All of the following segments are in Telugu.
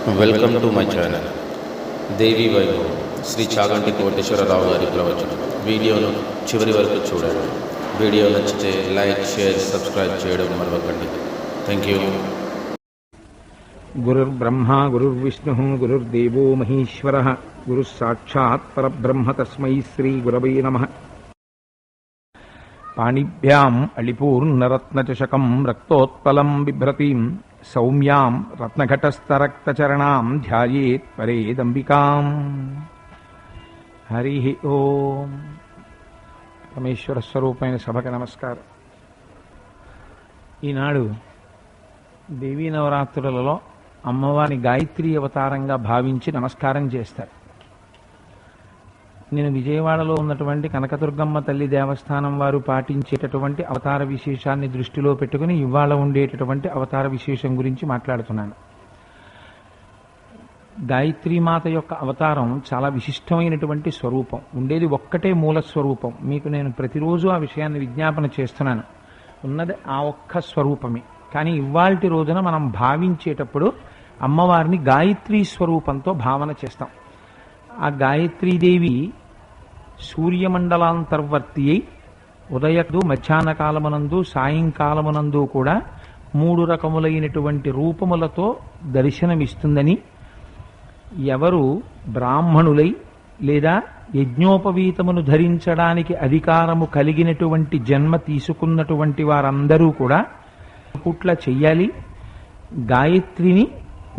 వెల్కమ్ టు మై ఛానల్ దేవి వైభవ్ శ్రీ చాగంటి కోటేశ్వరరావు గారి ప్రవచనం. వీడియోను చివరి వరకు చూడండి. వీడియో నచ్చితే లైక్, షేర్, సబ్స్క్రైబ్ చేయడం మరవకండి. Thank you. గురుర్బ్రహ్మ గురుర్విష్ణు గురుర్దేవో మహేశ్వర గురుః సాక్షాత్ పరబ్రహ్మ తస్మై శ్రీ గురవే నమః. పాణిభ్యాం అళిపూర్ణరత్నచషకం రక్తోత్పలం బిభ్రతీం సౌమ్యాం రత్నఘటస్థరక్తచరణాం ధ్యాయేత్ పరేదంబికాం. హరి ఓం. పరమేశ్వర స్వరూపమైన సభకు నమస్కారం. ఈనాడు దేవీ నవరాత్రులలో అమ్మవారిని గాయత్రి అవతారంగా భావించి నమస్కారం చేస్తారు. నేను విజయవాడలో ఉన్నటువంటి కనకదుర్గమ్మ తల్లి దేవస్థానం వారు పాటించేటటువంటి అవతార విశేషాన్ని దృష్టిలో పెట్టుకుని ఇవాళ ఉండేటటువంటి అవతార విశేషం గురించి మాట్లాడుతున్నాను. గాయత్రీమాత యొక్క అవతారం చాలా విశిష్టమైనటువంటి స్వరూపం. ఉండేది ఒక్కటే మూల స్వరూపం. మీకు నేను ప్రతిరోజు ఆ విషయాన్ని విజ్ఞాపన చేస్తున్నాను. ఉన్నది ఆ ఒక్క స్వరూపమే. కానీ ఇవాల్టి రోజున మనం భావించేటప్పుడు అమ్మవారిని గాయత్రీ స్వరూపంతో భావన చేస్తాం. ఆ గాయత్రీదేవి సూర్యమండలాంతర్వర్తి అయి ఉదయకు మధ్యాహ్న కాలమునందు సాయంకాలమునందు కూడా 3 రకములైనటువంటి రూపములతో దర్శనమిస్తుందని, ఎవరు బ్రాహ్మణులై లేదా యజ్ఞోపవీతమును ధరించడానికి అధికారము కలిగినటువంటి జన్మ తీసుకున్నటువంటి వారందరూ కూడా పుట్ల చెయ్యాలి, గాయత్రిని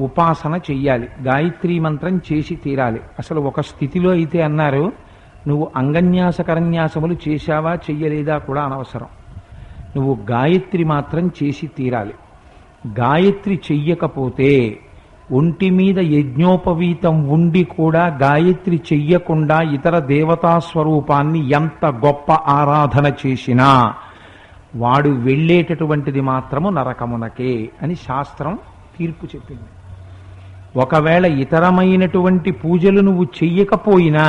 ఉపాసన చెయ్యాలి, గాయత్రీ మంత్రం చేసి తీరాలి. అసలు ఒక స్థితిలో అయితే అన్నారు, నువ్వు అంగన్యాస కరన్యాసములు చేశావా చెయ్యలేదా కూడా అనవసరం, నువ్వు గాయత్రి మాత్రం చేసి తీరాలి. గాయత్రి చెయ్యకపోతే ఒంటి మీద యజ్ఞోపవీతం ఉండి కూడా గాయత్రి చెయ్యకుండా ఇతర దేవతా స్వరూపాన్ని ఎంత గొప్ప ఆరాధన చేసినా వాడు వెళ్ళేటటువంటిది మాత్రము నరకమునకే అని శాస్త్రం తీర్పు చెప్పింది. ఒకవేళ ఇతరమైనటువంటి పూజలు నువ్వు చెయ్యకపోయినా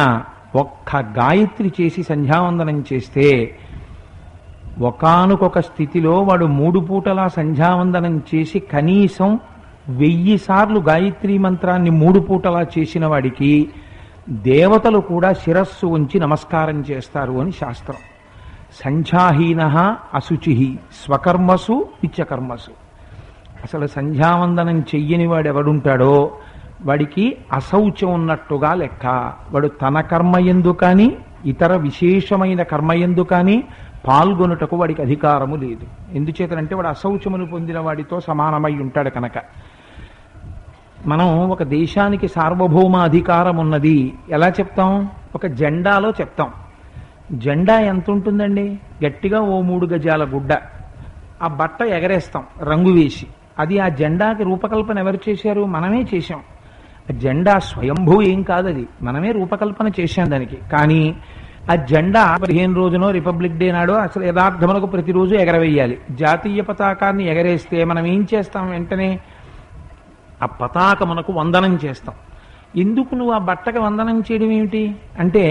ఒక్క గాయత్రి చేసి సంధ్యావందనం చేస్తే ఒకానొక స్థితిలో వాడు 3 పూటలా సంధ్యావందనం చేసి కనీసం 1000 సార్లు గాయత్రీ మంత్రాన్ని 3 పూటలా చేసిన వాడికి దేవతలు కూడా శిరస్సు ఉంచి నమస్కారం చేస్తారు అని శాస్త్రం. సంధ్యాహీన అశుచి స్వకర్మసు నిత్యకర్మసు. అసలు సంధ్యావందనం చెయ్యని వాడు ఎవడుంటాడో వాడికి అశౌచం ఉన్నట్టుగా లెక్క. వాడు తన కర్మయందు కానీ ఇతర విశేషమైన కర్మయందు కానీ పాల్గొనుటకు వాడికి అధికారము లేదు. ఎందుచేతనంటే వాడు అశౌచమును పొందిన వాడితో సమానమై ఉంటాడు కనుక. మనం ఒక దేశానికి సార్వభౌమ అధికారం ఉన్నది ఎలా చెప్తాం? ఒక జెండాలో చెప్తాం. జెండా ఎంత ఉంటుందండి? గట్టిగా ఓ 3 గజాల గుడ్డ. ఆ బట్ట ఎగరేస్తాం రంగు వేసి. అది ఆ జెండాకి రూపకల్పన ఎవరు చేశారు? మనమే చేశాం. ఆ జెండా స్వయంభూ ఏం కాదు, అది మనమే రూపకల్పన చేశాం దానికి. కానీ ఆ జెండా 15 రోజునో రిపబ్లిక్ డే నాడో అసలు యథార్థములకు ప్రతిరోజు ఎగరవేయాలి. జాతీయ పతాకాన్ని ఎగరేస్తే మనం ఏం చేస్తాం? వెంటనే ఆ పతాకమునకు వందనం చేస్తాం. ఎందుకు నువ్వు ఆ బట్టకు వందనం చేయడం ఏమిటి అంటే,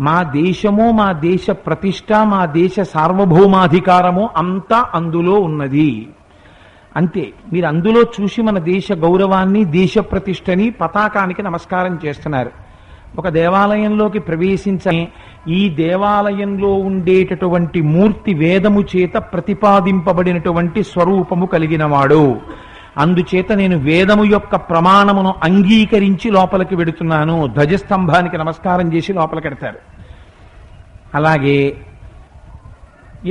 మా దేశము, మా దేశ ప్రతిష్ట, మా దేశ సార్వభౌమాధికారము అంతా అందులో ఉన్నది అంతే. మీరు అందులో చూసి మన దేశ గౌరవాన్ని, దేశ ప్రతిష్టని, పతాకానికి నమస్కారం చేస్తున్నారు. ఒక దేవాలయంలోకి ప్రవేశించని ఈ దేవాలయంలో ఉండేటటువంటి మూర్తి వేదము చేత ప్రతిపాదింపబడినటువంటి స్వరూపము కలిగిన వాడు. అందుచేత నేను వేదము యొక్క ప్రమాణమును అంగీకరించి లోపలికి వెడుతున్నాను. ధ్వజస్తంభానికి నమస్కారం చేసి లోపలికి వెడతారు. అలాగే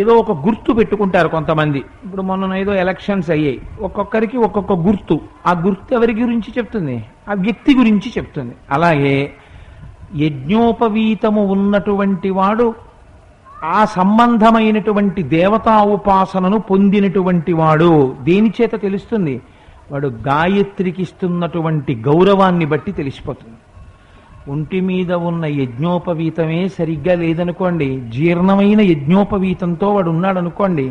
ఏదో ఒక గుర్తు పెట్టుకుంటారు కొంతమంది. ఇప్పుడు మొన్న ఏదో ఎలక్షన్స్ అయ్యాయి, ఒక్కొక్కరికి ఒక్కొక్క గుర్తు. ఆ గుర్తు ఎవరి గురించి చెప్తుంది? ఆ వ్యక్తి గురించి చెప్తుంది. అలాగే యజ్ఞోపవీతము ఉన్నటువంటి వాడు ఆ సంబంధమైనటువంటి దేవతా ఉపాసనను పొందినటువంటి వాడు. దేని చేత తెలుస్తుంది? వాడు గాయత్రికి ఇస్తున్నటువంటి గౌరవాన్ని బట్టి తెలిసిపోతుంది. ఒంటి మీద ఉన్న యజ్ఞోపవీతమే సరిగ్గా లేదనుకోండి, జీర్ణమైన యజ్ఞోపవీతంతో వాడు ఉన్నాడు అనుకోండి,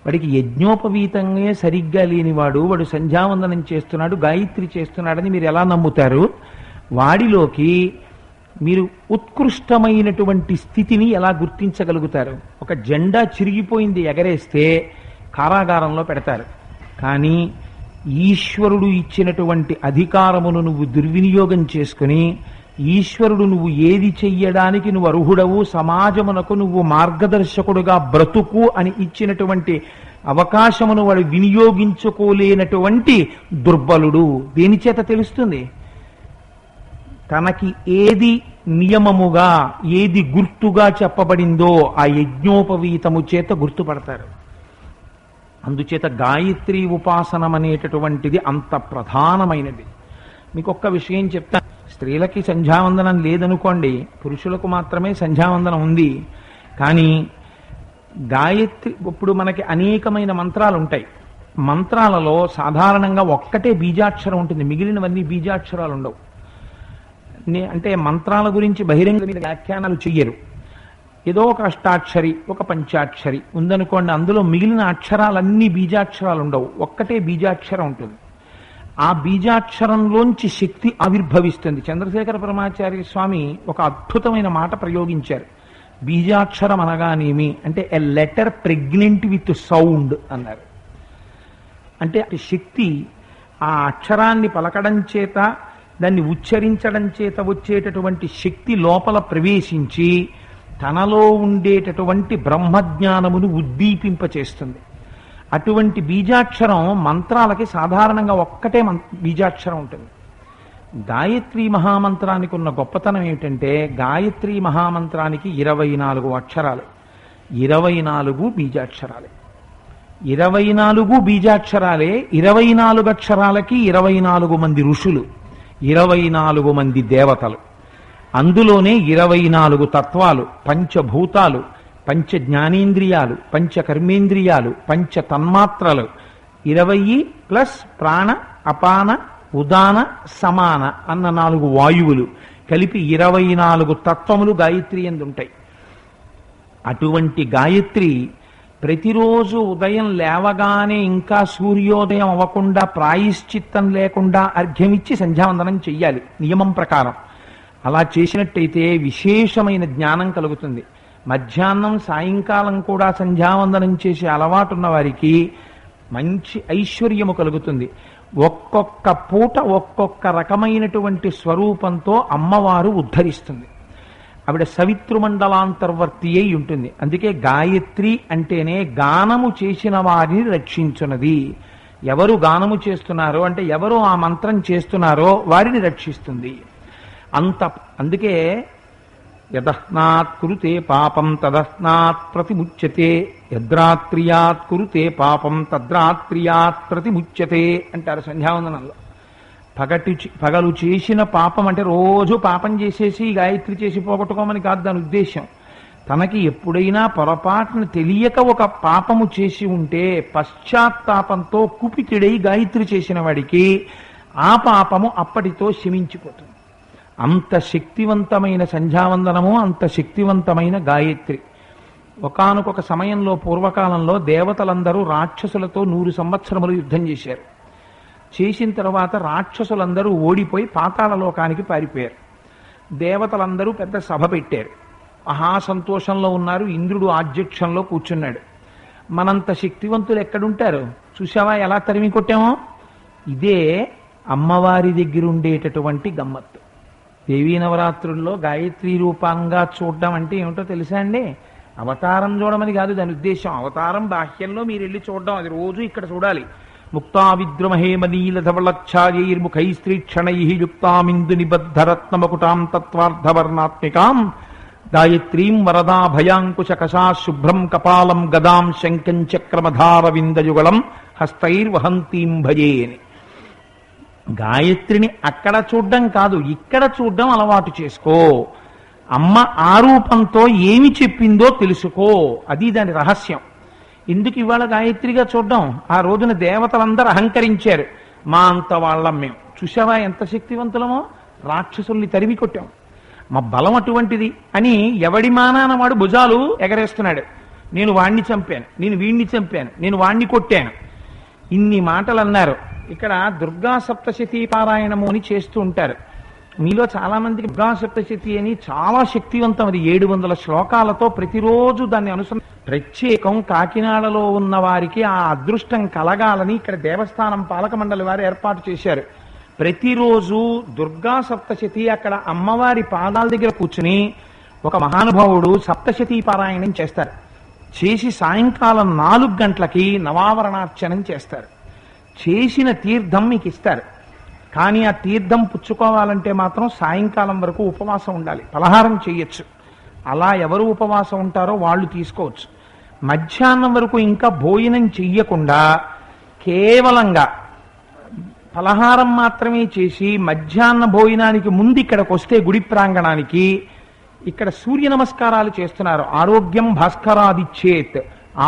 వాడికి యజ్ఞోపవీతంగా సరిగ్గా లేనివాడు వాడు సంధ్యావందనం చేస్తున్నాడు, గాయత్రి చేస్తున్నాడని మీరు ఎలా నమ్ముతారు? వాడిలోకి మీరు ఉత్కృష్టమైనటువంటి స్థితిని ఎలా గుర్తించగలుగుతారు? ఒక జెండా చిరిగిపోయింది ఎగరేస్తే కారాగారంలో పెడతారు, కానీ ఈశ్వరుడు ఇచ్చినటువంటి అధికారమును నువ్వు దుర్వినియోగం చేసుకుని, ఈశ్వరుడు నువ్వు ఏది చెయ్యడానికి నువ్వు అర్హుడవు, సమాజమునకు నువ్వు మార్గదర్శకుడుగా బ్రతుకు అని ఇచ్చినటువంటి అవకాశమును వాడు వినియోగించుకోలేనటువంటి దుర్బలుడు. దేని చేత తెలుస్తుంది? తనకి ఏది నియమముగా, ఏది గుర్తుగా చెప్పబడిందో ఆ యజ్ఞోపవీతము చేత గుర్తుపడతారు. అందుచేత గాయత్రీ ఉపాసనం అనేటటువంటిది అంత ప్రధానమైనది. మీకు ఒక్క విషయం చెప్తాను. స్త్రీలకి సంధ్యావందనం లేదనుకోండి, పురుషులకు మాత్రమే సంధ్యావందనం ఉంది. కానీ గాయత్రి, ఇప్పుడు మనకి అనేకమైన మంత్రాలు ఉంటాయి. మంత్రాలలో సాధారణంగా ఒక్కటే బీజాక్షరం ఉంటుంది, మిగిలినవన్నీ బీజాక్షరాలు ఉండవు. అంటే మంత్రాల గురించి బహిరంగ వ్యాఖ్యానాలు చెయ్యరు. ఏదో ఒక అష్టాక్షరి, ఒక పంచాక్షరి ఉందనుకోండి, అందులో మిగిలిన అక్షరాలన్నీ బీజాక్షరాలు ఉండవు, ఒక్కటే బీజాక్షరం ఉంటుంది. ఆ బీజాక్షరంలోంచి శక్తి ఆవిర్భవిస్తుంది. చంద్రశేఖర పరమాచార్య స్వామి ఒక అద్భుతమైన మాట ప్రయోగించారు. బీజాక్షరం అనగానేమి అంటే a letter pregnant with sound అన్నారు. అంటే శక్తి ఆ అక్షరాన్ని పలకడం చేత, దాన్ని ఉచ్చరించడం చేత వచ్చేటటువంటి శక్తి లోపల ప్రవేశించి తనలో ఉండేటటువంటి బ్రహ్మజ్ఞానమును ఉద్దీపింపచేస్తుంది. అటువంటి బీజాక్షరం మంత్రాలకి సాధారణంగా ఒక్కటే బీజాక్షరం ఉంటుంది. గాయత్రీ మహామంత్రానికి ఉన్న గొప్పతనం ఏమిటంటే, గాయత్రీ మహామంత్రానికి 24 అక్షరాలు, 24 బీజాక్షరాలే. 24 బీజాక్షరాలే. 24 అక్షరాలకి 24 మంది ఋషులు, 24 మంది దేవతలు. అందులోనే 24 తత్వాలు, పంచభూతాలు, పంచ జ్ఞానేంద్రియాలు, పంచ కర్మేంద్రియాలు, పంచ తన్మాత్రలు, 20 ప్లస్ ప్రాణ, అపాన, ఉదాన, సమాన అన్న 4 వాయువులు కలిపి 24 తత్వములు గాయత్రి యందు ఉంటాయి. అటువంటి గాయత్రి ప్రతిరోజు ఉదయం లేవగానే ఇంకా సూర్యోదయం అవ్వకుండా ప్రాయశ్చిత్తం లేకుండా అర్ఘ్యమిచ్చి సంధ్యావందనం చెయ్యాలి నియమం ప్రకారం. అలా చేసినట్టయితే విశేషమైన జ్ఞానం కలుగుతుంది. మధ్యాహ్నం సాయంకాలం కూడా సంధ్యావందనం చేసే అలవాటున్న వారికి మంచి ఐశ్వర్యము కలుగుతుంది. ఒక్కొక్క పూట ఒక్కొక్క రకమైనటువంటి స్వరూపంతో అమ్మవారు ఉద్ధరిస్తుంది. ఆవిడ సవితృమండలాంతర్వర్తి అయి ఉంటుంది. అందుకే గాయత్రి అంటేనే గానము చేసిన వారిని రక్షించున్నది. ఎవరు గానము చేస్తున్నారో అంటే ఎవరు ఆ మంత్రం చేస్తున్నారో వారిని రక్షిస్తుంది. అందుకే యదహ్నాత్ కురుతే పాపం తదహ్నాత్ ప్రతిముచ్యతే, యద్రాత్రియాత్ కురుతే పాపం తద్రాత్రియాత్ ప్రతిముచ్యతే అంటారు సంధ్యావందనంలో. పగలు చేసిన పాపం అంటే రోజు పాపం చేసేసి గాయత్రి చేసి పోగొట్టుకోమని కాదు దాని ఉద్దేశం. తనకి ఎప్పుడైనా పొరపాటును తెలియక ఒక పాపము చేసి ఉంటే పశ్చాత్తాపంతో కుపితుడై గాయత్రి చేసిన వాడికి ఆ పాపము అప్పటితో శమించిపోతుంది. అంత శక్తివంతమైన సంధ్యావందనము, అంత శక్తివంతమైన గాయత్రి. ఒకానొక సమయంలో పూర్వకాలంలో దేవతలందరూ రాక్షసులతో 100 సంవత్సరములు యుద్ధం చేశారు. చేసిన తర్వాత రాక్షసులందరూ ఓడిపోయి పాతాళ లోకానికి పారిపోయారు. దేవతలందరూ పెద్ద సభ పెట్టారు. మహాసంతోషంలో ఉన్నారు. ఇంద్రుడు ఆధ్యక్షంలో కూర్చున్నాడు. మనంత శక్తివంతులు ఎక్కడుంటారు? చూసావా ఎలా తరిమి కొట్టామో? ఇదే అమ్మవారి దగ్గర ఉండేటటువంటి గమ్మత్తు. దేవీ నవరాత్రుల్లో గాయత్రీ రూపంగా చూడడం అంటే ఏమిటో తెలుసా అండి? అవతారం చూడమని కాదు దాని ఉద్దేశం. అవతారం బాహ్యంలో మీరు వెళ్ళి చూడడం, అది రోజు ఇక్కడ చూడాలి. ముక్తా విద్రుమహేమనీలధవళఛాయైర్ముఖైస్త్రీక్షణై యుక్తామిందు నిబద్ధరత్నమకుటాం తత్వార్థవర్ణాత్మికాం గాయత్రీం వరదా భయాంకుశ కషా శుభ్రం కపాలం గదాం శంఖం చక్రమధారవిందయుగళం హస్తైర్వహంతీం భజేని. గాయత్రిని అక్కడ చూడ్డం కాదు, ఇక్కడ చూడ్డం అలవాటు చేసుకో. అమ్మ ఆ రూపంతో ఏమి చెప్పిందో తెలుసుకో. అది దాని రహస్యం. ఎందుకు ఇవాళ గాయత్రిగా చూడ్డం? ఆ రోజున దేవతలందరూ అహంకరించారు. మా అంత వాళ్ళం మేము. చూసావా ఎంత శక్తివంతులమో? రాక్షసుల్ని తరిమి కొట్టాం. మా బలం అటువంటిది అని ఎవడి మానాన వాడు భుజాలు ఎగరేస్తున్నాడు. నేను వాణ్ణి చంపాను, నేను వీణ్ణి చంపాను, నేను వాణ్ణి కొట్టాను, ఇన్ని మాటలు అన్నారు. ఇక్కడ దుర్గా సప్తశతీ పారాయణము అని చేస్తూ ఉంటారు. మీలో చాలా మందికి దుర్గా సప్తశతి అని చాలా శక్తివంతం, అది 700 శ్లోకాలతో ప్రతిరోజు దాన్ని ప్రత్యేకం. కాకినాడలో ఉన్న వారికి ఆ అదృష్టం కలగాలని ఇక్కడ దేవస్థానం పాలక మండలి వారు ఏర్పాటు చేశారు. ప్రతిరోజు దుర్గా సప్తశతి అక్కడ అమ్మవారి పాదాల దగ్గర కూర్చుని ఒక మహానుభావుడు సప్తశతీ పారాయణం చేస్తారు. చేసి సాయంకాలం 4 గంటలకి నవావరణార్చనం చేస్తారు. చేసిన తీర్థం మీకు ఇస్తారు. కానీ ఆ తీర్థం పుచ్చుకోవాలంటే మాత్రం సాయంకాలం వరకు ఉపవాసం ఉండాలి, పలహారం చేయొచ్చు. అలా ఎవరు ఉపవాసం ఉంటారో వాళ్ళు తీసుకోవచ్చు. మధ్యాహ్నం వరకు ఇంకా భోజనం చెయ్యకుండా కేవలంగా పలహారం మాత్రమే చేసి మధ్యాహ్న భోజనానికి ముందు ఇక్కడికి వస్తే గుడి ప్రాంగణానికి ఇక్కడ సూర్య నమస్కారాలు చేస్తున్నారు. ఆరోగ్యం భాస్కరాదిచ్చేత్,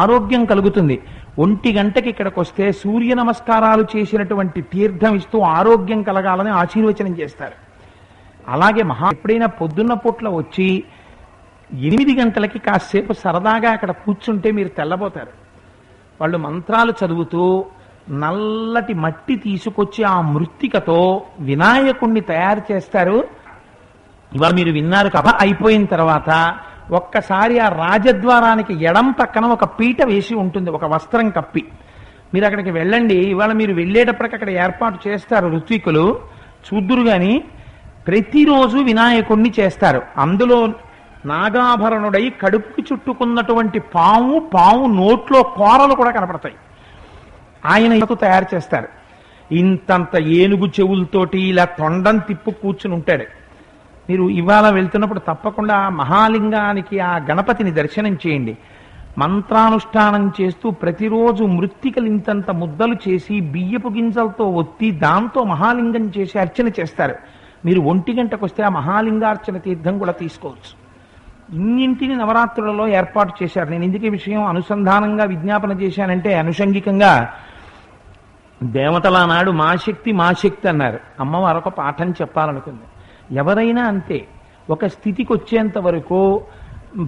ఆరోగ్యం కలుగుతుంది. 1 గంటకి ఇక్కడికి వస్తే సూర్య నమస్కారాలు చేసినటువంటి తీర్థం ఇస్తూ ఆరోగ్యం కలగాలని ఆశీర్వచనం చేస్తారు. అలాగే ఎప్పుడైనా పొద్దున్న పూట్ల వచ్చి 8 గంటలకి కాసేపు సరదాగా అక్కడ కూర్చుంటే మీరు తెల్లబోతారు. వాళ్ళు మంత్రాలు చదువుతూ నల్లటి మట్టి తీసుకొచ్చి ఆ మృత్తికతో వినాయకుణ్ణి తయారు చేస్తారు. ఇవాళ మీరు విన్నారు కదా. అయిపోయిన తర్వాత ఒక్కసారి ఆ రాజద్వారానికి ఎడం పక్కన ఒక పీట వేసి ఉంటుంది, ఒక వస్త్రం కప్పి. మీరు అక్కడికి వెళ్ళండి. ఇవాళ మీరు వెళ్ళేటప్పటికి అక్కడ ఏర్పాటు చేస్తారు ఋత్వికులు, చూద్దురు గాని. ప్రతిరోజు వినాయకుణ్ణి చేస్తారు. అందులో నాగాభరణుడై కడుపుకి చుట్టుకున్నటువంటి పాము నోట్లో కోరలు కూడా కనపడతాయి. ఆయన తయారు చేస్తారు. ఇంతంత ఏనుగు చెవులతోటి ఇలా తొండం తిప్పు కూర్చుని ఉంటాడు. మీరు ఇవాళ వెళ్తున్నప్పుడు తప్పకుండా మహాలింగానికి ఆ గణపతిని దర్శనం చేయండి. మంత్రానుష్ఠానం చేస్తూ ప్రతిరోజు మృత్తికలు ఇంతంత ముద్దలు చేసి బియ్యపు గింజలతో ఒత్తి దాంతో మహాలింగం చేసి అర్చన చేస్తారు. మీరు 1 గంటకు వస్తే ఆ మహాలింగార్చన తీర్థం కూడా తీసుకోవచ్చు. ఇన్నింటిని నవరాత్రులలో ఏర్పాటు చేశారు. నేను ఎందుకు ఈ విషయం అనుసంధానంగా విజ్ఞాపన చేశానంటే, అనుషంగికంగా దేవతల నాడు మా శక్తి అన్నారు. అమ్మవారు ఒక పాఠం చెప్పాలనుకుంది. ఎవరైనా అంతే, ఒక స్థితికి వచ్చేంత వరకు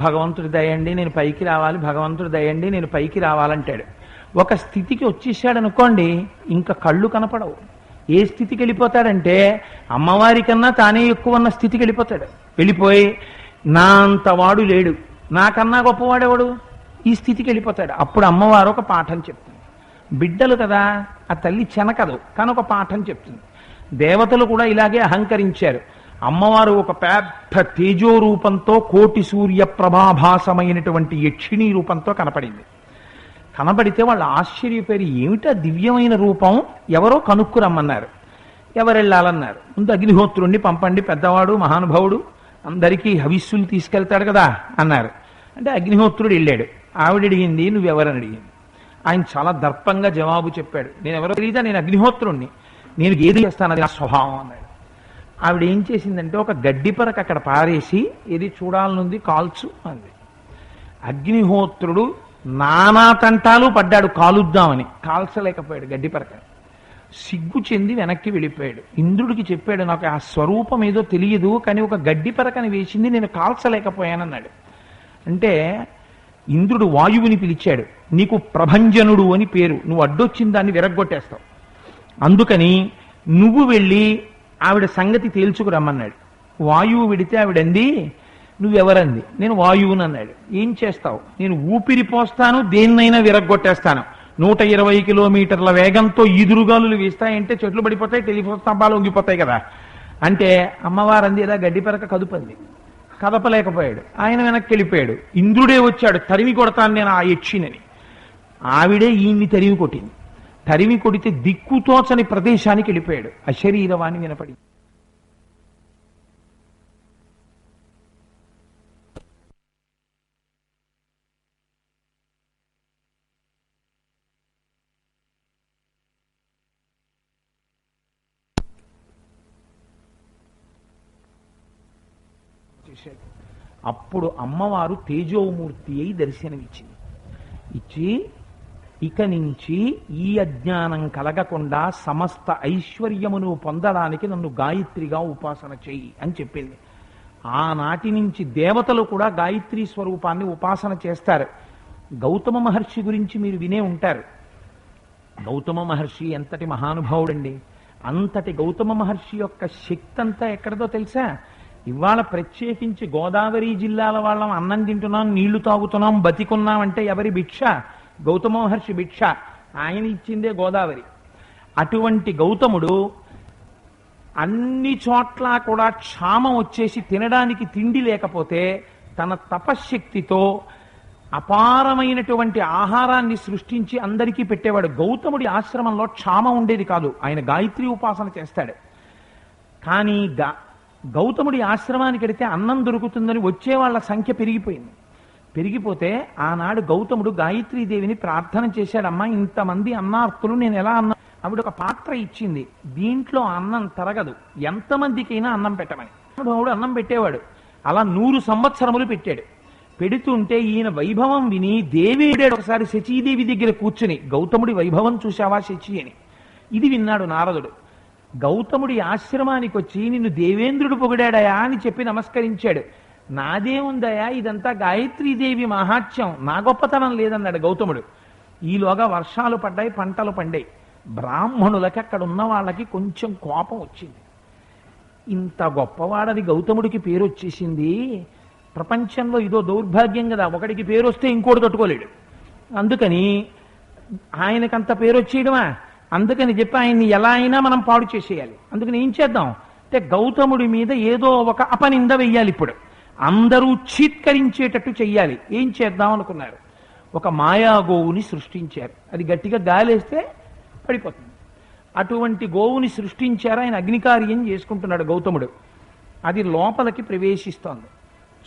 భగవంతుడి దయండి నేను పైకి రావాలి, భగవంతుడి దయండి నేను పైకి రావాలంటాడు. ఒక స్థితికి వచ్చేసాడు అనుకోండి, ఇంకా కళ్ళు కనపడవు. ఏ స్థితికి వెళ్ళిపోతాడంటే అమ్మవారి కన్నా తానే ఎక్కువ ఉన్న స్థితికి వెళ్ళిపోతాడు. వెళ్ళిపోయి నా అంతవాడు లేడు, నాకన్నా గొప్పవాడెవడు, ఈ స్థితికి వెళ్ళిపోతాడు. అప్పుడు అమ్మవారు ఒక పాఠం చెప్తుంది. బిడ్డలు కదా, ఆ తల్లి చెనకదు, కానీ ఒక పాఠం చెప్తుంది. దేవతలు కూడా ఇలాగే అహంకరించారు. అమ్మవారు ఒక పెద్ద తేజో రూపంతో, కోటి సూర్య ప్రభాభాసమైనటువంటి యక్షిణీ రూపంతో కనపడింది. కనబడితే వాళ్ళు ఆశ్చర్యపోయి, ఏమిటా దివ్యమైన రూపం, ఎవరో కనుక్కురమ్మన్నారు. ఎవరెళ్ళాలన్నారు. ముందు అగ్నిహోత్రుణ్ణి పంపండి, పెద్దవాడు మహానుభావుడు, అందరికీ హవిస్సులు తీసుకెళ్తాడు కదా అన్నారు. అంటే అగ్నిహోత్రుడు వెళ్ళాడు. ఆవిడ అడిగింది నువ్వెవరని అడిగింది. ఆయన చాలా దర్పంగా జవాబు చెప్పాడు. నేను ఎవరో తెలియదా, నేను అగ్నిహోత్రుణ్ణి, నేను ఏది చేస్తాను, అది నా స్వభావం అన్నాడు. ఆవిడ ఏం చేసిందంటే ఒక గడ్డి పరక అక్కడ పారేసి, ఏది చూడాలనుంది కాల్చు అంది. అగ్నిహోత్రుడు నానా తంటాలు పడ్డాడు కాలుద్దామని, కాల్చలేకపోయాడు గడ్డి పరక. సిగ్గు చెంది వెనక్కి వెళ్ళిపోయాడు. ఇంద్రుడికి చెప్పాడు, నాకు ఆ స్వరూపం ఏదో తెలియదు, కానీ ఒక గడ్డి పరకని వేసింది, నేను కాల్చలేకపోయానన్నాడు. అంటే ఇంద్రుడు వాయువుని పిలిచాడు. నీకు ప్రభంజనుడు అని పేరు, నువ్వు అడ్డొచ్చిన దాన్ని విరగ్గొట్టేస్తావు, అందుకని నువ్వు వెళ్ళి ఆవిడ సంగతి తేల్చుకురమ్మన్నాడు. వాయువు విడితే ఆవిడంది నువ్వెవరంది. నేను వాయువుని అన్నాడు. ఏం చేస్తావు? నేను ఊపిరి పోస్తాను, దేన్నైనా విరగ్గొట్టేస్తాను. 120 కిలోమీటర్ల వేగంతో ఈదురుగాలులు వేస్తాయంటే చెట్లు పడిపోతాయి, టెలిఫోన్ స్తంభాలు ఉంగిపోతాయి కదా. అంటే అమ్మవారు అంది ఇలా గడ్డి పరక కదుపంది. కదపలేకపోయాడు. ఆయన వెనక్కి వెళ్ళిపోయాడు. ఇంద్రుడే వచ్చాడు, తరిమి కొడతాను నేను ఆ యక్షిణిని. ఆవిడే ఈయన్ని తరిమి కొట్టింది. తరిమి కొడితే దిక్కుతోచని ప్రదేశానికి వెళ్ళిపోయాడు. అశరీరవాణి వినపడి అప్పుడు అమ్మవారు తేజోమూర్తి అయి దర్శనమిచ్చింది. ఇచ్చి ఇక నుంచి ఈ అజ్ఞానం కలగకుండా సమస్త ఐశ్వర్యమును పొందడానికి నన్ను గాయత్రిగా ఉపాసన చెయ్యి అని చెప్పింది. ఆనాటి నుంచి దేవతలు కూడా గాయత్రి స్వరూపాన్ని ఉపాసన చేస్తారు. గౌతమ మహర్షి గురించి మీరు వినే ఉంటారు. గౌతమ మహర్షి ఎంతటి మహానుభావుడండి. అంతటి గౌతమ మహర్షి యొక్క శక్తి అంతా ఎక్కడదో తెలుసా? ఇవాళ ప్రత్యేకించి గోదావరి జిల్లాల వాళ్ళం అన్నం తింటున్నాం, నీళ్లు తాగుతున్నాం, బతికున్నాం అంటే ఎవరి భిక్ష? గౌతమ మహర్షి భిక్ష. ఆయన ఇచ్చిందే గోదావరి. అటువంటి గౌతముడు అన్ని చోట్ల కూడా క్షామం వచ్చేసి తినడానికి తిండి లేకపోతే తన తపశ్శక్తితో అపారమైనటువంటి ఆహారాన్ని సృష్టించి అందరికీ పెట్టేవాడు. గౌతముడి ఆశ్రమంలో క్షామం ఉండేది కాదు. ఆయన గాయత్రి ఉపాసన చేస్తాడు. కానీ గౌతముడి ఆశ్రమానికి వెడితే అన్నం దొరుకుతుందని వచ్చే వాళ్ళ సంఖ్య పెరిగిపోయింది. పెరిగిపోతే ఆనాడు గౌతముడు గాయత్రీదేవిని ప్రార్థన చేశాడమ్మా, ఇంతమంది అన్నార్తులు నేను ఎలా అన్నం? ఆవిడ ఒక పాత్ర ఇచ్చింది, దీంట్లో అన్నం తరగదు, ఎంతమందికైనా అన్నం పెట్టమని. ఆవిడ అన్నం పెట్టేవాడు. అలా 100 సంవత్సరములు పెట్టాడు. పెడుతుంటే ఈయన వైభవం విని దేవేడాడు ఒకసారి శచీదేవి దగ్గర కూర్చుని, గౌతముడి వైభవం చూశావా శచి అని. ఇది విన్నాడు నారదుడు. గౌతముడి ఆశ్రమానికి వచ్చి నిన్ను దేవేంద్రుడు పొగిడాడయా అని చెప్పి నమస్కరించాడు. నాదేముందయా, ఇదంతా గాయత్రీదేవి మహాత్యం, నా గొప్పతనం లేదన్నాడు గౌతముడు. ఈలోగా వర్షాలు పడ్డాయి, పంటలు పండాయి. బ్రాహ్మణులకి అక్కడ ఉన్న వాళ్ళకి కొంచెం కోపం వచ్చింది. ఇంత గొప్పవాడని గౌతముడికి పేరు వచ్చేసింది, ప్రపంచంలో ఇదో దౌర్భాగ్యం కదా, ఒకడికి పేరు వస్తే ఇంకోటి తట్టుకోలేడు. అందుకని ఆయనకంత పేరు వచ్చేయడమా, అందుకని చెప్పి ఆయన్ని ఎలా అయినా మనం పాడు చేసేయాలి. అందుకని ఏం చేద్దాం అంటే గౌతముడి మీద ఏదో ఒక అపనింద వెయ్యాలి. ఇప్పుడు అందరూ చీత్కరించేటట్టు చెయ్యాలి. ఏం చేద్దాం అనుకున్నారు? ఒక మాయా గోవుని సృష్టించారు. అది గట్టిగా గాలేస్తే పడిపోతుంది. అటువంటి గోవుని సృష్టించారు. ఆయన అగ్నికార్యం చేసుకుంటున్నాడు గౌతముడు. అది లోపలికి ప్రవేశిస్తోంది.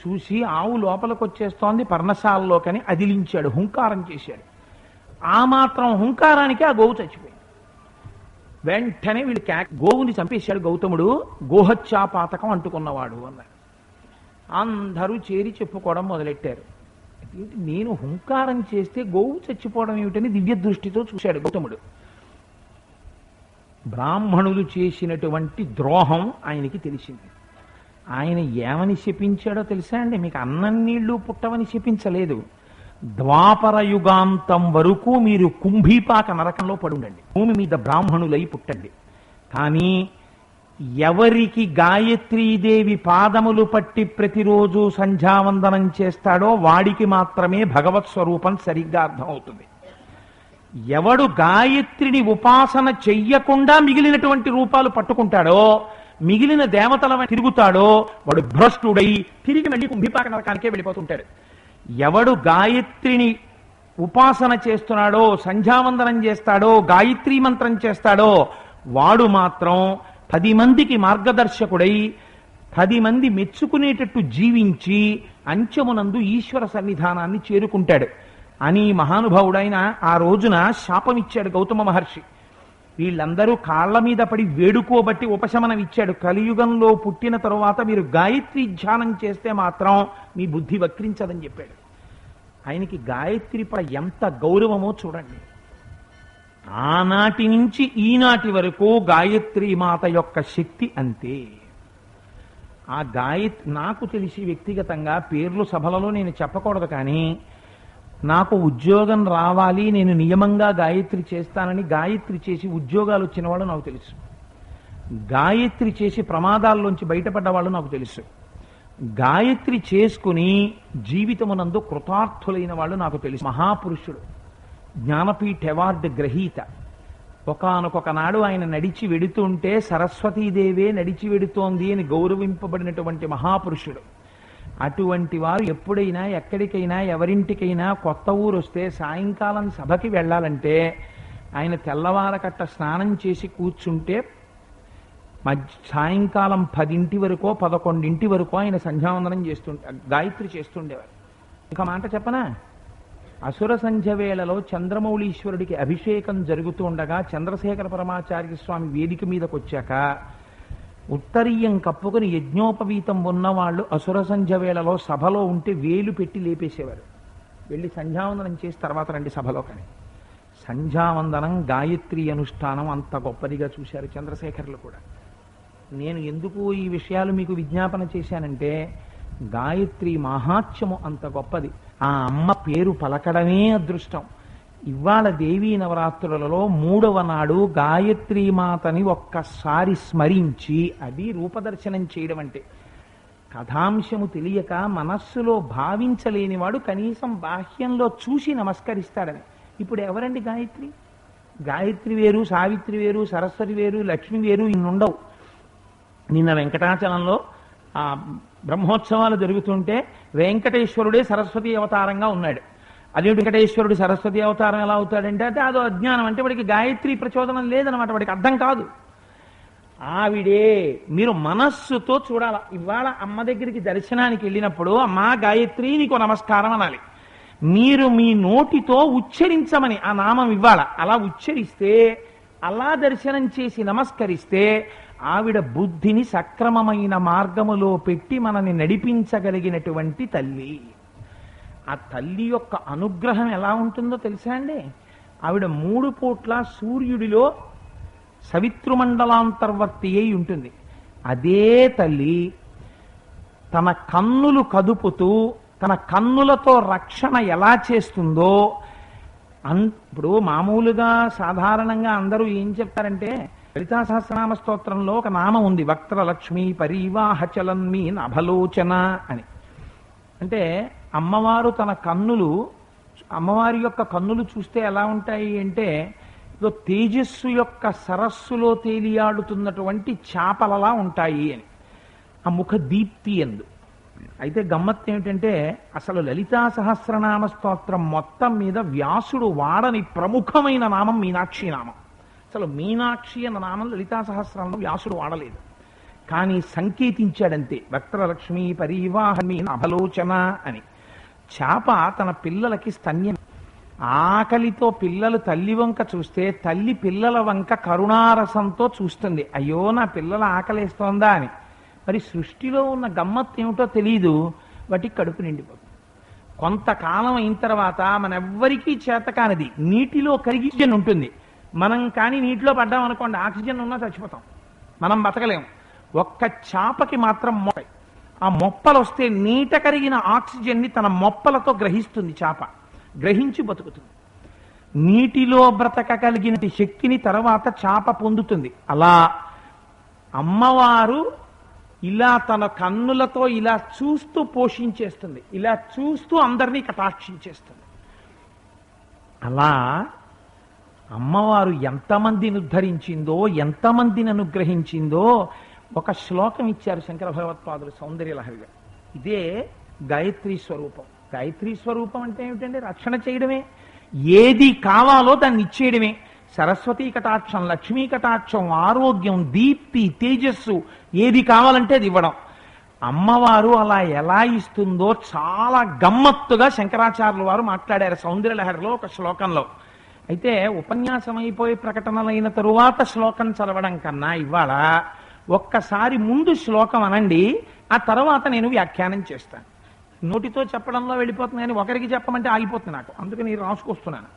చూసి ఆవు లోపలికి వచ్చేస్తోంది పర్ణశాలలోకని అదిలించాడు, హుంకారం చేశాడు. ఆ మాత్రం హుంకారానికి ఆ గోవు చచ్చిపోయింది. వెంటనే వీళ్ళు గోవుని చంపేశాడు గౌతముడు, గోహత్యాపాతకం అంటుకున్నవాడు అన్నారు. అందరూ చేరి చెప్పుకోవడం మొదలెట్టారు. నేను హుంకారం చేస్తే గోవు చచ్చిపోవడం ఏమిటని దివ్య దృష్టితో చూశాడు గౌతముడు. బ్రాహ్మణులు చేసినటువంటి ద్రోహం ఆయనకి తెలిసింది. ఆయన ఏమని శపించాడో తెలుసా అండి? మీకు అన్నం నీళ్లు పుట్టవని శపించలేదు. ద్వాపర యుగాంతం వరకు మీరు కుంభీపాక నరకంలో పడుండండి, భూమి మీద బ్రాహ్మణులై పుట్టండి. కానీ ఎవరికి గాయత్రీదేవి పాదములు పట్టి ప్రతిరోజు సంధ్యావందనం చేస్తాడో వాడికి మాత్రమే భగవత్ స్వరూపం సరిగ్గా అర్థమవుతుంది. ఎవడు గాయత్రిని ఉపాసన చెయ్యకుండా మిగిలినటువంటి రూపాలు పట్టుకుంటాడో, మిగిలిన దేవతల తిరుగుతాడో, వాడు భ్రష్టుడై తిరిగి మళ్ళీ కుంభిపాక నరకానికే వెళ్ళిపోతుంటాడు. ఎవడు గాయత్రిని ఉపాసన చేస్తున్నాడో, సంధ్యావందనం చేస్తాడో, గాయత్రీ మంత్రం చేస్తాడో, వాడు మాత్రం 10 మందికి మార్గదర్శకుడై 10 మంది మెచ్చుకునేటట్టు జీవించి అంత్యమునందు ఈశ్వర సన్నిధానాన్ని చేరుకుంటాడు అని మహానుభావుడైన ఆ రోజున శాపమిచ్చాడు గౌతమ మహర్షి. వీళ్ళందరూ కాళ్ల మీద పడి వేడుకోబట్టి ఉపశమనం ఇచ్చాడు. కలియుగంలో పుట్టిన తరువాత మీరు గాయత్రి ధ్యానం చేస్తే మాత్రం మీ బుద్ధి వక్రించదని చెప్పాడు. ఆయనకి గాయత్రి పై ఎంత గౌరవమో చూడండి. ఆనాటి నుంచి ఈనాటి వరకు గాయత్రి మాత యొక్క శక్తి అంతే. ఆ నాకు తెలిసి వ్యక్తిగతంగా పేర్లు సభలలో నేను చెప్పకూడదు, కానీ నాకు ఉద్యోగం రావాలి, నేను నియమంగా గాయత్రి చేస్తానని గాయత్రి చేసి ఉద్యోగాలు వచ్చిన వాళ్ళు నాకు తెలుసు. గాయత్రి చేసి ప్రమాదాల్లోంచి బయటపడ్డ వాళ్ళు నాకు తెలుసు. గాయత్రి చేసుకుని జీవితమునందు కృతార్థులైన వాళ్ళు నాకు తెలుసు. మహాపురుషుడు, జ్ఞానపీఠ అవార్డు గ్రహీత, ఒకానొక నాడు ఆయన నడిచి వెడుతుంటే సరస్వతీదేవే నడిచి వెడుతోంది అని గౌరవింపబడినటువంటి మహాపురుషుడు. అటువంటి వారు ఎప్పుడైనా ఎక్కడికైనా ఎవరింటికైనా కొత్త ఊరు వస్తే సాయంకాలం సభకి వెళ్ళాలంటే ఆయన తెల్లవారకట్ట స్నానం చేసి కూర్చుంటే సాయంకాలం 10 వరకో 11 వరకో ఆయన సంధ్యావందనం గాయత్రి చేస్తుండేవారు. ఇంకా మాట చెప్పనా? అసుర సంధ్య వేళలో చంద్రమౌళీశ్వరుడికి అభిషేకం జరుగుతూ ఉండగా చంద్రశేఖర పరమాచార్య స్వామి వేదిక మీదకి వచ్చాక ఉత్తరీయం కప్పుకుని యజ్ఞోపవీతం ఉన్నవాళ్ళు అసుర సంధ్య వేళలో సభలో ఉంటే వేలు పెట్టి లేపేసేవారు. వెళ్ళి సంధ్యావందనం చేసి తర్వాత రండి సభలో. కానీ సంధ్యావందనం గాయత్రి అనుష్ఠానం అంత గొప్పదిగా చూశారు చంద్రశేఖరులు కూడా. నేను ఎందుకు ఈ విషయాలు మీకు విజ్ఞాపన చేశానంటే గాయత్రి మహాత్మ్యము అంత గొప్పది. ఆ అమ్మ పేరు పలకడమే అదృష్టం. ఇవాళ దేవీ నవరాత్రులలో 3వ నాడు గాయత్రీమాతని ఒక్కసారి స్మరించి అది రూపదర్శనం చేయడం అంటే. కథాంశము తెలియక మనస్సులో భావించలేనివాడు కనీసం బాహ్యంలో చూసి నమస్కరిస్తాడని. ఇప్పుడు ఎవరండి గాయత్రి? గాయత్రి వేరు, సావిత్రి వేరు, సరస్వతి వేరు, లక్ష్మి వేరు ఇన్నుండవు. నిన్న వెంకటాచలంలో బ్రహ్మోత్సవాలు జరుగుతుంటే వెంకటేశ్వరుడే సరస్వతి అవతారంగా ఉన్నాడు. అదే వెంకటేశ్వరుడు సరస్వతి అవతారం ఎలా అవుతాడంటే అంటే అదో అజ్ఞానం. అంటే వాడికి గాయత్రి ప్రచోదనం లేదనమాట, వాడికి అర్థం కాదు. ఆవిడే మీరు మనస్సుతో చూడాల. ఇవాళ అమ్మ దగ్గరికి దర్శనానికి వెళ్ళినప్పుడు అమ్మా గాయత్రి నీకు నమస్కారం అనాలి. మీరు మీ నోటితో ఉచ్చరించమని ఆ నామం ఇవ్వాల. అలా ఉచ్చరిస్తే, అలా దర్శనం చేసి నమస్కరిస్తే ఆవిడ బుద్ధిని సక్రమమైన మార్గములో పెట్టి మనని నడిపించగలిగినటువంటి తల్లి. ఆ తల్లి యొక్క అనుగ్రహం ఎలా ఉంటుందో తెలుసా అండి? ఆవిడ 3 పూట్ల సూర్యుడిలో సవితృమండలాంతర్వర్తి అయి ఉంటుంది. అదే తల్లి తన కన్నులు కదుపుతూ తన కన్నులతో రక్షణ ఎలా చేస్తుందో ఇప్పుడు మామూలుగా సాధారణంగా అందరూ ఏం చెప్తారంటే లలితా సహస్రనామ స్తోత్రంలో ఒక నామం ఉంది, వక్త్రలక్ష్మి పరీవాహచలన్మి నభలోచన అని. అంటే అమ్మవారు తన కన్నులు, అమ్మవారి యొక్క కన్నులు చూస్తే ఎలా ఉంటాయి అంటే తేజస్సు యొక్క సరస్సులో తేలియాడుతున్నటువంటి చేపలలా ఉంటాయి అని. ఆ ముఖ దీప్తి ఎందు. అయితే గమ్మత్తు ఏమిటంటే అసలు లలితా సహస్రనామ స్తోత్రం మొత్తం మీద వ్యాసుడు వాడని ప్రముఖమైన నామం మీనాక్షి నామం. అసలు మీనాక్షి అన్న నామం లలితా సహస్రంలో వ్యాసుడు వాడలేదు, కానీ సంకేతించాడంతే. వక్త్రలక్ష్మి పరీవాహమి నభలోచన అని. చేప తన పిల్లలకి స్తన్యం. ఆకలితో పిల్లలు తల్లి వంక చూస్తే తల్లి పిల్లల వంక కరుణారసంతో చూస్తుంది. అయ్యో నా పిల్లల ఆకలేస్తోందా అని. మరి సృష్టిలో ఉన్న గమ్మత్తు ఏమిటో తెలియదు, వాటికి కడుపు నిండిపోతుంది. కొంతకాలం అయిన తర్వాత మనెవ్వరికీ చేతకానిది నీటిలో కరిగిజన్ ఉంటుంది. మనం కానీ నీటిలో పడ్డాం అనుకోండి, ఆక్సిజన్ ఉన్నా చచ్చిపోతాం, మనం బతకలేము. ఒక్క చేపకి మాత్రం మొప్ప. ఆ మొప్పలు వస్తే నీట కరిగిన ఆక్సిజన్ని తన మొప్పలతో గ్రహిస్తుంది. చేప గ్రహించి బతుకుతుంది. నీటిలో బ్రతకగలిగిన శక్తిని తర్వాత చేప పొందుతుంది. అలా అమ్మవారు ఇలా తన కన్నులతో ఇలా చూస్తూ పోషించేస్తుంది, ఇలా చూస్తూ అందరినీ కటాక్షించేస్తుంది. అలా అమ్మవారు ఎంతమందిని ఉద్ధరించిందో, ఎంతమందిని అనుగ్రహించిందో ఒక శ్లోకం ఇచ్చారు శంకర భగవత్పాదులు సౌందర్యలహరిగా. ఇదే గాయత్రీ స్వరూపం. గాయత్రీ స్వరూపం అంటే ఏమిటంటే రక్షణ చేయడమే, ఏది కావాలో దాన్ని ఇచ్చేయడమే. సరస్వతీ కటాక్షం, లక్ష్మీ కటాక్షం, ఆరోగ్యం, దీప్తి, తేజస్సు, ఏది కావాలంటే అది ఇవ్వడం. అమ్మవారు అలా ఎలా ఇస్తుందో చాలా గమ్మత్తుగా శంకరాచార్యుల వారు మాట్లాడారు సౌందర్యలహరిలో ఒక శ్లోకంలో. అయితే ఉపన్యాసం అయిపోయి ప్రకటనలైన తరువాత శ్లోకం చదవడం కన్నా ఇవాళ ఒక్కసారి ముందు శ్లోకం అనండి, ఆ తర్వాత నేను వ్యాఖ్యానం చేస్తాను. నోటితో చెప్పడంలో వెళ్ళిపోతుంది కానీ ఒకరికి చెప్పమంటే ఆగిపోతుంది నాకు, అందుకని రాసుకొస్తున్నాను.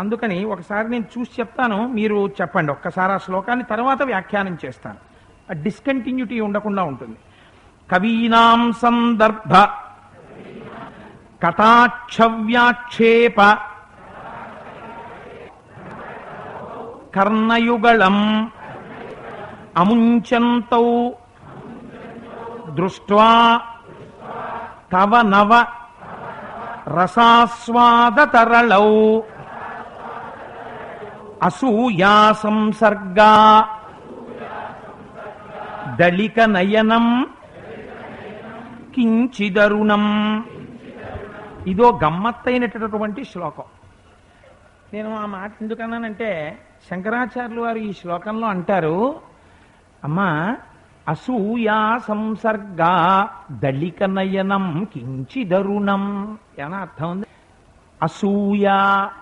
అందుకని ఒకసారి నేను చూసి చెప్తాను, మీరు చెప్పండి ఒక్కసారి ఆ శ్లోకాన్ని, తర్వాత వ్యాఖ్యానం చేస్తాను. ఆ డిస్కంటిన్యూటీ ఉండకుండా ఉంటుంది. కవీనాం సందర్భ కటాక్ష వ్యాక్షేప కర్ణయుగళం అముంచంతౌ దృష్ట్వా తవ నవ రసాస్వాదతరళౌ అసూయా సంసర్గా దళిక నయనం కించిదరుణం. ఇదో గమ్మత్తైనటువంటి శ్లోకం. నేను ఆ మాట ఎందుకన్నానంటే శంకరాచార్యులు వారు ఈ శ్లోకంలో అంటారు, అమ్మా అసూయా సంసర్గా దళిక నయనం కించిదరుణం. ఏమన్నా అర్థం ఉంది? అసూయ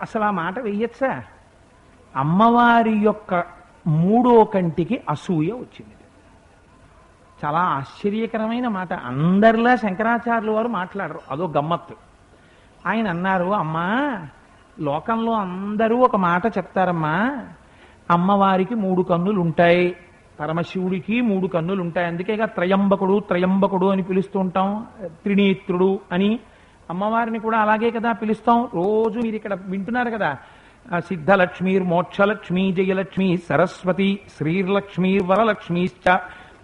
అసలు ఆ మాట వెయ్యచ్చా? అమ్మవారి యొక్క 3వ కంటికి అసూయ వచ్చింది. చాలా ఆశ్చర్యకరమైన మాట. అందరిలా శంకరాచార్యులు వారు మాట్లాడరు, అదో గమ్మత్తు. ఆయన అన్నారు, అమ్మా లోకంలో అందరూ ఒక మాట చెప్తారమ్మా, అమ్మవారికి 3 కన్నులు ఉంటాయి, పరమశివుడికి 3 కన్నులు ఉంటాయి, అందుకేగా త్రయంబకుడు త్రయంబకుడు అని పిలుస్తూ ఉంటాం, త్రినేత్రుడు అని. అమ్మవారిని కూడా అలాగే కదా పిలుస్తాం. రోజు మీరు ఇక్కడ వింటున్నారు కదా, సిద్ధలక్ష్మీర్ మోక్షలక్ష్మీ జయలక్ష్మీ సరస్వతి శ్రీర్లక్ష్మీర్ వరలక్ష్మీశ్చ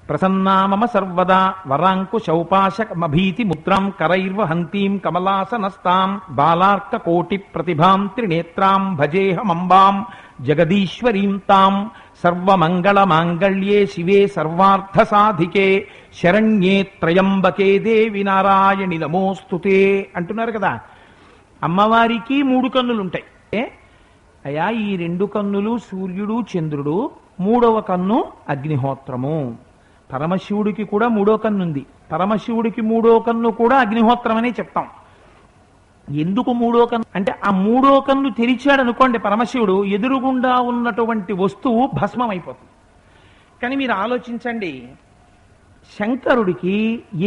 ప్రసన్నా మమ సర్వదా వరాంకుశౌపాశమభీతి ముద్రాం కరైర్వహంతీం కమలాసనస్తాం బాలార్క కోటి ప్రతిభాం త్రినేత్రాం భజేహమంబాం జగదీశ్వరీం తాం సర్వమంగళ మాంగళ్యే శివే సర్వార్థ సాధికే శరణ్యే త్రయంబకే దేవి నారాయణి నమోస్తుతే అంటున్నారు కదా. అమ్మవారికి 3 కన్నులుంటాయి. అయా ఈ 2 కన్నులు సూర్యుడు చంద్రుడు, 3వ కన్ను అగ్నిహోత్రము. పరమశివుడికి కూడా 3వ కన్ను ఉంది. పరమశివుడికి 3వ కన్ను కూడా అగ్నిహోత్రం అనే చెప్తాం. ఎందుకు 3వ కన్ను అంటే, ఆ 3వ కన్ను తెరిచాడు అనుకోండి పరమశివుడు, ఎదురుగుండా ఉన్నటువంటి వస్తువు భస్మం అయిపోతుంది. కానీ మీరు ఆలోచించండి, శంకరుడికి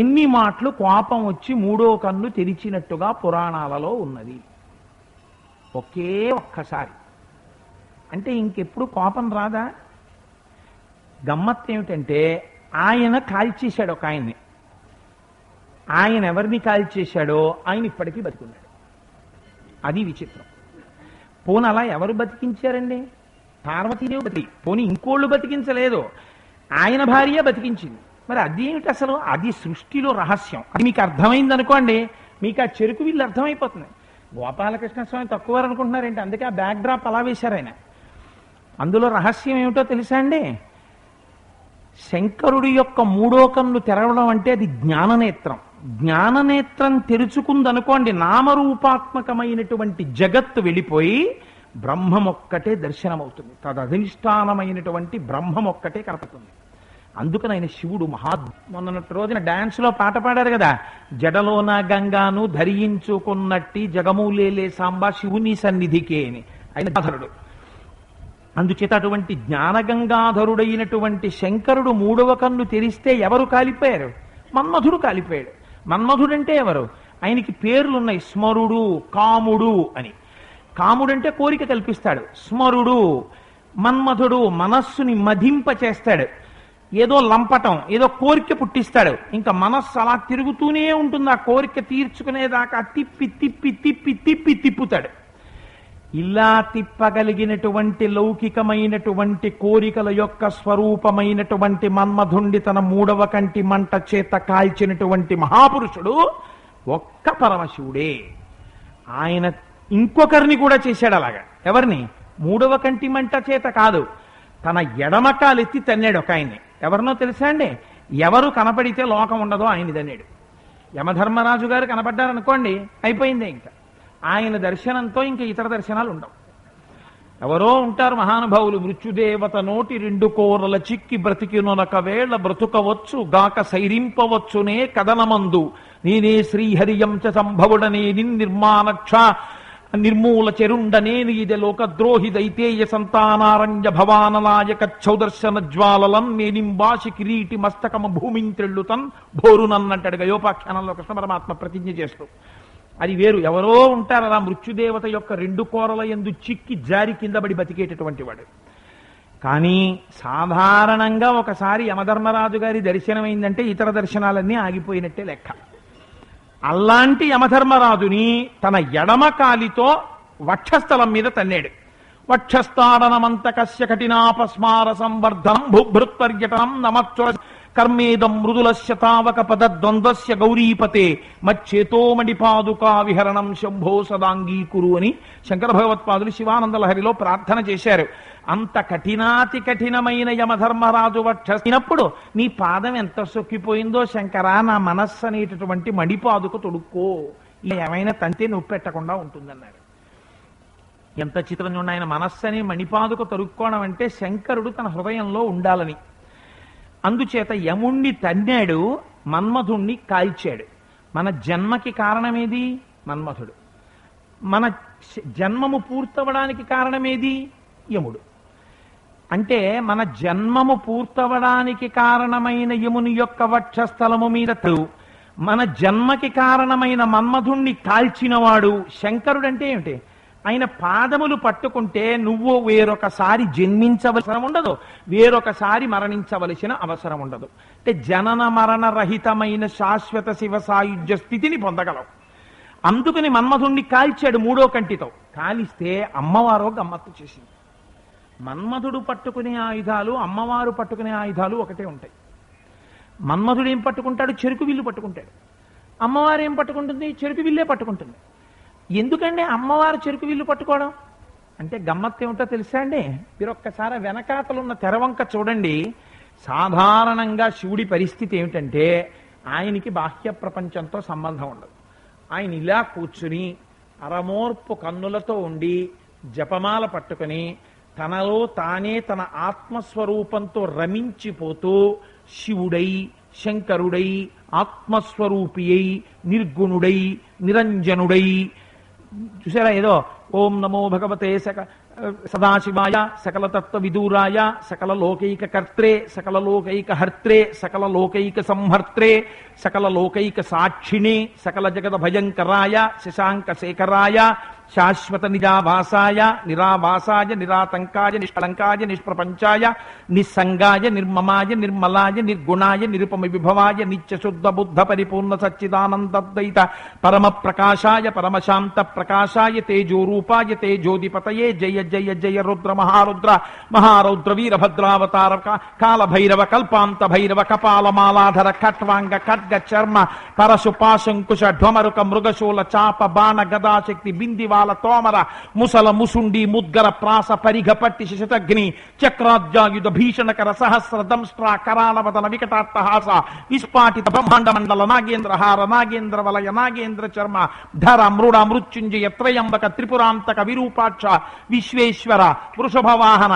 ఎన్ని మాటలు కోపం వచ్చి 3వ కన్ను తెరిచినట్టుగా పురాణాలలో ఉన్నది? ఒకే ఒక్కసారి. అంటే ఇంకెప్పుడు కోపం రాదా? గమ్మత్తు ఏమిటంటే, ఆయన కాల్చేశాడు ఒక ఆయన్ని. ఆయన ఎవరిని కాల్చేశాడో ఆయన ఇప్పటికీ బతికున్నాడు. అది విచిత్రం. పోనీ అలా ఎవరు బతికించారండి? పార్వతీదేవి బతికి, పోనీ ఇంకోళ్ళు బతికించలేదు, ఆయన భార్య బతికించింది. మరి అదేమిటి అసలు? అది సృష్టిలో రహస్యం. అది మీకు అర్థమైంది అనుకోండి, మీకు ఆ చెరుకు వీళ్ళు అర్థమైపోతుంది. గోపాలకృష్ణ స్వామి తక్కువ అనుకుంటున్నారేంటి? అందుకే ఆ బ్యాక్ డ్రాప్ అలా వేశారు ఆయన. అందులో రహస్యం ఏమిటో తెలుసా అండి? శంకరుడి యొక్క 3వ కన్ను తెరవడం అంటే అది జ్ఞాననేత్రం. జ్ఞాననేత్రం తెరుచుకుందనుకోండి, నామరూపాత్మకమైనటువంటి జగత్తు వెళ్ళిపోయి బ్రహ్మమొక్కటే దర్శనమవుతుంది. తదధిష్టానమైనటువంటి బ్రహ్మమొక్కటే కనపడుతుంది. అందుకని ఆయన శివుడు మొన్నటి రోజున డాన్స్ లో పాట పాడారు కదా, జడలోన గంగాను ధరించుకున్నట్టి జగమూలేలే సాంబా శివుని సన్నిధికే అని. ఆయన గంగాధరుడు. అందుచేత అటువంటి జ్ఞానగంగాధరుడైనటువంటి శంకరుడు 3వ కన్ను తెరిస్తే ఎవరు కాలిపోయారు? మన్మధుడు కాలిపోయాడు. మన్మధుడంటే ఎవరు? ఆయనకి పేర్లున్నాయి, స్మరుడు, కాముడు అని. కాముడంటే కోరిక కల్పిస్తాడు. స్మరుడు మన్మధుడు మనస్సుని మధింప చేస్తాడు. ఏదో లంపటం, ఏదో కోరిక పుట్టిస్తాడు. ఇంకా మనస్సు అలా తిరుగుతూనే ఉంటుంది, ఆ కోరిక తీర్చుకునేదాకా తిప్పి తిప్పి తిప్పి తిప్పి తిప్పుతాడు. ఇలా తిప్పగలిగినటువంటి లౌకికమైనటువంటి కోరికల యొక్క స్వరూపమైనటువంటి మన్మధుండి తన 3వ కంటి మంట చేత కాల్చినటువంటి మహాపురుషుడు ఒక్క పరమశివుడే. ఆయన ఇంకొకరిని కూడా చేశాడు అలాగా. ఎవరిని? 3వ కంటి మంట చేత కాదు, తన ఎడమకాలెత్తి తన్నాడు ఒక ఆయన్ని. ఎవరినో తెలుసా అండి? ఎవరు కనపడితే లోకం ఉండదో ఆయన తన్నాడు. యమధర్మరాజు గారు కనపడ్డారనుకోండి, అయిపోయిందే. ఇంకా ఆయన దర్శనంతో ఇంకా ఇతర దర్శనాలు ఉండవు. ఎవరో ఉంటారు మహానుభావులు, మృత్యుదేవత నోటి 2 కోరల చిక్కి బ్రతికినొనక వేళ బ్రతుకవచ్చు గాక సైరింపవచ్చునే కదనమందు నేనే శ్రీహరియంచ సంభవుడనే నిర్మాణక్ష నిర్మూల చెరుండనేని ఇదే లోకద్రోహి దైతేయ సంతానారణ్య భవాననాయక చౌదర్శన జ్వాలలం నేనింబాసి కిరీటి మస్తకమ భూమింత్రెళ్ళుతన్ భోరునన్నంటాడు గయోపాఖ్యానంలో కృష్ణ పరమాత్మ ప్రతిజ్ఞ చేస్తూ. అది వేరు. ఎవరో ఉంటారు అలా మృత్యుదేవత యొక్క 2 కోరల యందు చిక్కి జారి కింద పడి బతికేటటువంటి వాడు. కానీ సాధారణంగా ఒకసారి యమధర్మరాజు గారి దర్శనమైందంటే ఇతర దర్శనాలన్నీ ఆగిపోయినట్టే లెక్క. అలాంటి యమధర్మరాజుని తన ఎడమ కాలితో వక్షస్థలం మీద తన్నాడు. వక్షస్థాడనమంతకస్య కఠినాపస్మార సంవర్ధనం భూభృత్పర్యటనం నమత్వర కర్మేదం మృదులస్య తావక పద ద్వంద్వస్య గౌరీపతే మచ్చేతోమణి పాదుకా విహరణం శంభో సదాంగీకురు అని శంకర భగవత్పాదులు శివానంద లహరిలో ప్రార్థన చేశారు. అంత కఠినాతి కఠినమైన యమధర్మరాజు వక్షినప్పుడు నీ పాదం ఎంత సొక్కిపోయిందో శంకరా, నా మనస్సు అనేటటువంటి మణిపాదుక తొడుక్కో, ఏమైనా తంతే నొప్పి పెట్టకుండా ఉంటుందన్నారు. ఎంత చిత్రం చూడండి. ఆయన మనస్సని మణిపాదుక తొడుక్కోవడం అంటే శంకరుడు తన హృదయంలో ఉండాలని. అందుచేత యముణ్ణి తన్నాడు, మన్మధుణ్ణి కాల్చాడు. మన జన్మకి కారణమేది? మన్మధుడు. మన జన్మము పూర్తవడానికి కారణమేది? యముడు. అంటే మన జన్మము పూర్తవడానికి కారణమైన యముని యొక్క వక్షస్థలము మీద మన జన్మకి కారణమైన మన్మధుణ్ణి కాల్చినవాడు శంకరుడు. అంటే ఏమిటి? ఆయన పాదములు పట్టుకుంటే నువ్వు వేరొకసారి జన్మించవలసిన ఉండదు, వేరొకసారి మరణించవలసిన అవసరం ఉండదు. అంటే జనన మరణ రహితమైన శాశ్వత శివ సాయుధ్య స్థితిని పొందగలవు. అందుకని మన్మధుణ్ణి కాల్చాడు 3వ కంటితో. కాలిస్తే అమ్మవారో గమ్మత్తు చేసింది. మన్మధుడు పట్టుకునే ఆయుధాలు, అమ్మవారు పట్టుకునే ఆయుధాలు ఒకటే ఉంటాయి. మన్మధుడు ఏం పట్టుకుంటాడు? చెరుకు విల్లు పట్టుకుంటాడు. అమ్మవారు ఏం పట్టుకుంటుంది? చెరుకు విల్లే పట్టుకుంటుంది. ఎందుకండి అమ్మవారు చెరుకు విల్లు పట్టుకోవడం అంటే గమ్మత్తు ఏమిటో తెలుసా అండి? మీరు ఒక్కసారి వెనకాతలున్న తెరవంక చూడండి. సాధారణంగా శివుడి పరిస్థితి ఏమిటంటే ఆయనకి బాహ్య ప్రపంచంతో సంబంధం ఉండదు. ఆయన ఇలా కూర్చుని అరమోర్పు కన్నులతో ఉండి జపమాల పట్టుకుని తనలో తానే తన ఆత్మస్వరూపంతో రమించిపోతూ శివుడై, శంకరుడై, ఆత్మస్వరూపి అయి, నిర్గుణుడై, నిరంజనుడై, చూసారా ఏదో ఓం నమో భగవతే సదాశివాయ సకల తత్వ విదూరాయ సకల లోకైక కర్త్రే సకల లోకైక హర్త్రే సకల లోకైక సంహర్త్రే సకల లోకైక సాక్షిణే సకల జగద భయంకరాయ శశాంక శేఖరాయ శాశ్వత నిజావాసాయ నిరావాసాయ నిరాతంకాయ నిష్కళంకాయ నిష్ప్రపంచాయ నిస్సంగాయ నిర్మమాయ నిర్మలాయ నిర్గుణాయ నిరుపమ విభవాయ నిత్యశుద్ధ బుద్ధ పరిపూర్ణ సచ్చిదానందద్వైత పరమ ప్రకాశాయ పరమశాంత ప్రకాశాయ తేజోరూపాయ తేజోధిపతయే జయ జయ జయ రుద్ర మహారుద్ర మహారౌద్ర వీరభద్రావతార కాల భైరవ కల్పాంత భైరవ కపాలమాలాధర ఖట్వాంగ ఖడ్గ చర్మ పరశు పాశంకుశ ఢ్వమరుక మృగశూల చాప బాణ గదాశక్తి బిందివాల తోమర ముసల ముసుండి ముద్గర ప్రాస పరిఘ పట్టి శశతగ్ని చక్రాద్యాయుధ భీషణకర సహస్ర దంష్ట్రా కరాళవదన వికటాట్టహాస విస్పాటిత బ్రహ్మాండ మండల నాగేంద్రహార నాగేంద్ర వలయ నాగేంద్ర చర్మ ధర మృడ మృత్యుంజయ త్రయంబక త్రిపురాంతక విరూపాక్ష విశ్వేశ్వర వృషభవాహన